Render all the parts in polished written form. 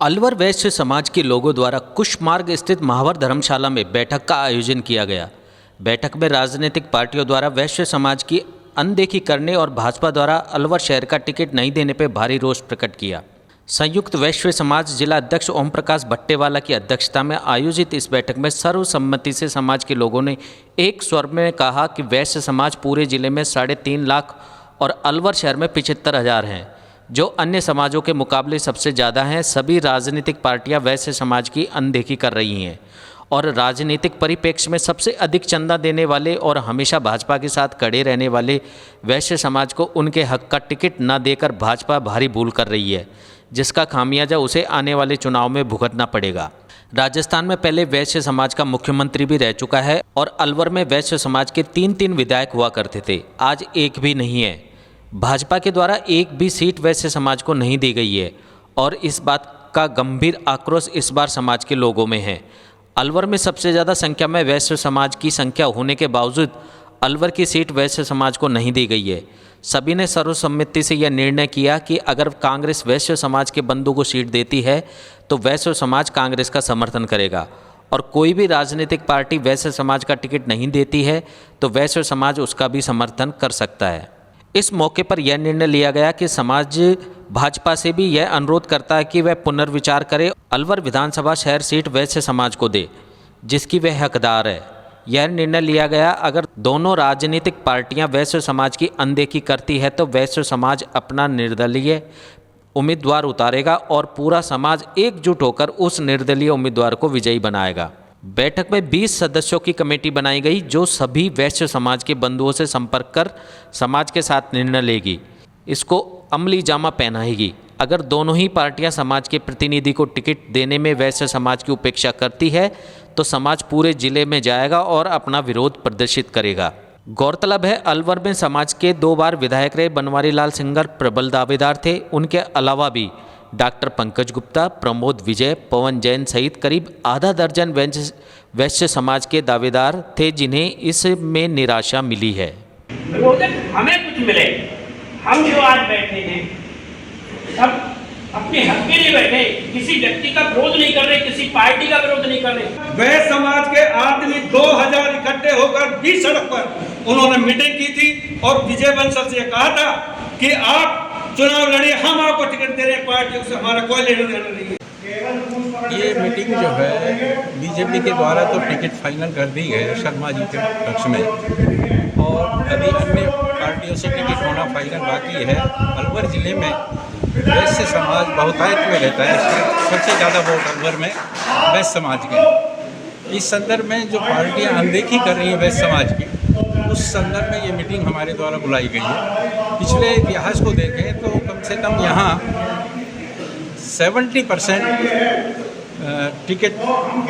अलवर वैश्य समाज के लोगों द्वारा कुशमार्ग स्थित महावर धर्मशाला में बैठक का आयोजन किया गया। बैठक में राजनीतिक पार्टियों द्वारा वैश्य समाज की अनदेखी करने और भाजपा द्वारा अलवर शहर का टिकट नहीं देने पर भारी रोष प्रकट किया। संयुक्त वैश्य समाज जिला अध्यक्ष ओम प्रकाश भट्टेवाला की अध्यक्षता में आयोजित इस बैठक में सर्वसम्मति से समाज के लोगों ने एक स्वर में कहा कि वैश्य समाज पूरे जिले में 3.5 लाख और अलवर शहर में 75,000 हैं, जो अन्य समाजों के मुकाबले सबसे ज़्यादा हैं। सभी राजनीतिक पार्टियां वैश्य समाज की अनदेखी कर रही हैं और राजनीतिक परिप्रेक्ष्य में सबसे अधिक चंदा देने वाले और हमेशा भाजपा के साथ खड़े रहने वाले वैश्य समाज को उनके हक का टिकट न देकर भाजपा भारी भूल कर रही है, जिसका खामियाजा उसे आने वाले चुनाव में भुगतना पड़ेगा। राजस्थान में पहले वैश्य समाज का मुख्यमंत्री भी रह चुका है और अलवर में वैश्य समाज के 3 विधायक हुआ करते थे, आज एक भी नहीं है। भाजपा के द्वारा एक भी सीट वैश्य समाज को नहीं दी गई है और इस बात का गंभीर आक्रोश इस बार समाज के लोगों में है। अलवर में सबसे ज़्यादा संख्या में वैश्य समाज की संख्या होने के बावजूद अलवर की सीट वैश्य समाज को नहीं दी गई है। सभी ने सर्वसम्मति से यह निर्णय किया कि अगर कांग्रेस वैश्य समाज के बंधु को सीट देती है तो वैश्य समाज कांग्रेस का समर्थन करेगा और कोई भी राजनीतिक पार्टी वैश्य समाज का टिकट नहीं देती है तो वैश्य समाज उसका भी समर्थन कर सकता है। इस मौके पर यह निर्णय लिया गया कि समाज भाजपा से भी यह अनुरोध करता है कि वह पुनर्विचार करे, अलवर विधानसभा शहर सीट वैश्य समाज को दे जिसकी वह हकदार है। यह निर्णय लिया गया अगर दोनों राजनीतिक पार्टियां वैश्य समाज की अनदेखी करती है तो वैश्य समाज अपना निर्दलीय उम्मीदवार उतारेगा और पूरा समाज एकजुट होकर उस निर्दलीय उम्मीदवार को विजयी बनाएगा। बैठक में 20 सदस्यों की कमेटी बनाई गई जो सभी वैश्य समाज के बंधुओं से संपर्क कर समाज के साथ निर्णय लेगी, इसको अमली जामा पहनाएगी। अगर दोनों ही पार्टियां समाज के प्रतिनिधि को टिकट देने में वैश्य समाज की उपेक्षा करती है तो समाज पूरे जिले में जाएगा और अपना विरोध प्रदर्शित करेगा। गौरतलब है अलवर में समाज के 2 बार विधायक रहे बनवारी लाल सिंगर प्रबल दावेदार थे। उनके अलावा भी डॉक्टर पंकज गुप्ता, प्रमोद विजय, पवन जैन सहित करीब आधा दर्जन वैश्य समाज के दावेदार थे जिन्हें इसमें निराशा मिली है। हमें कुछ मिले, हम जो आज बैठे हैं सब अपने हक के लिए बैठे, किसी व्यक्ति का विरोध नहीं कर रहे, किसी पार्टी का विरोध नहीं कर रहे। वैश्य समाज के आदमी 2000 इकट्ठे होकर बीच सड़क पर उन्होंने मीटिंग की थी और विजय बंसल से कहा था कि आप चुनाव लड़िए, हम आपको टिकट दे रहे हैं, पार्टियों से हमारा कोई लेना देना नहीं है। ये मीटिंग जो है बीजेपी के द्वारा तो टिकट फाइनल कर दी है शर्मा जी के पक्ष में और अभी अन्य पार्टियों से टिकट होना फाइनल बाकी है। अलवर जिले में वैश्य समाज बहुतायत में रहता है, सबसे ज़्यादा वोट अलवर में वैश्य समाज के। इस संदर्भ में जो पार्टियां अनदेखी कर रही हैं वैश्य समाज की, उस संदर्भ में ये मीटिंग हमारे द्वारा बुलाई गई है। पिछले इतिहास को देखें तो कम से कम यहाँ 70% टिकट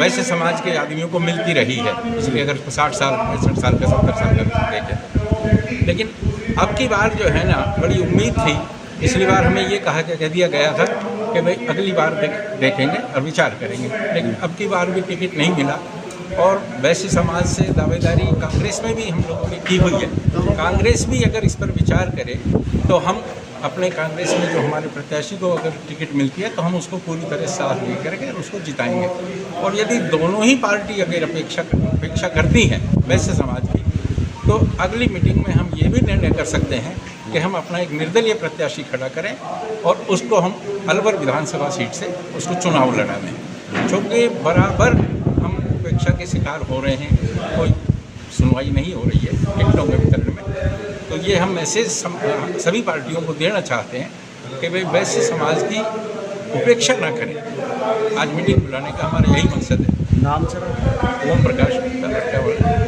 वैश्य समाज के आदमियों को मिलती रही है, इसलिए अगर 60 साल 65 साल का 70 साल का देखें। लेकिन अब की बार जो है ना, बड़ी उम्मीद थी, पिछली बार हमें ये कह दिया गया था कि भाई अगली बार देखेंगे और विचार करेंगे, लेकिन अब की बार भी टिकट नहीं मिला और वैश्य समाज से दावेदारी कांग्रेस में भी हम लोगों ने की हुई है। कांग्रेस भी अगर इस पर विचार करे तो हम अपने कांग्रेस में जो हमारे प्रत्याशी को अगर टिकट मिलती है तो हम उसको पूरी तरह साथ लेकर के उसको जिताएंगे। और यदि दोनों ही पार्टी अगर अपेक्षा करती हैं वैश्य समाज की, तो अगली मीटिंग में हम ये भी निर्णय कर सकते हैं कि हम अपना एक निर्दलीय प्रत्याशी खड़ा करें और उसको हम अलवर विधानसभा सीट से उसको चुनाव लड़ा दें। चूँकि बराबर हम उपेक्षा के शिकार हो रहे हैं, कोई सुनवाई नहीं हो रही है टिकटों के वितरण में, तो ये हम मैसेज सभी पार्टियों को देना चाहते हैं कि भाई वैश्य समाज की उपेक्षा ना करें। आज मीटिंग बुलाने का हमारा यही मकसद है। नाम सर? ओम प्रकाश भट्टेवाला।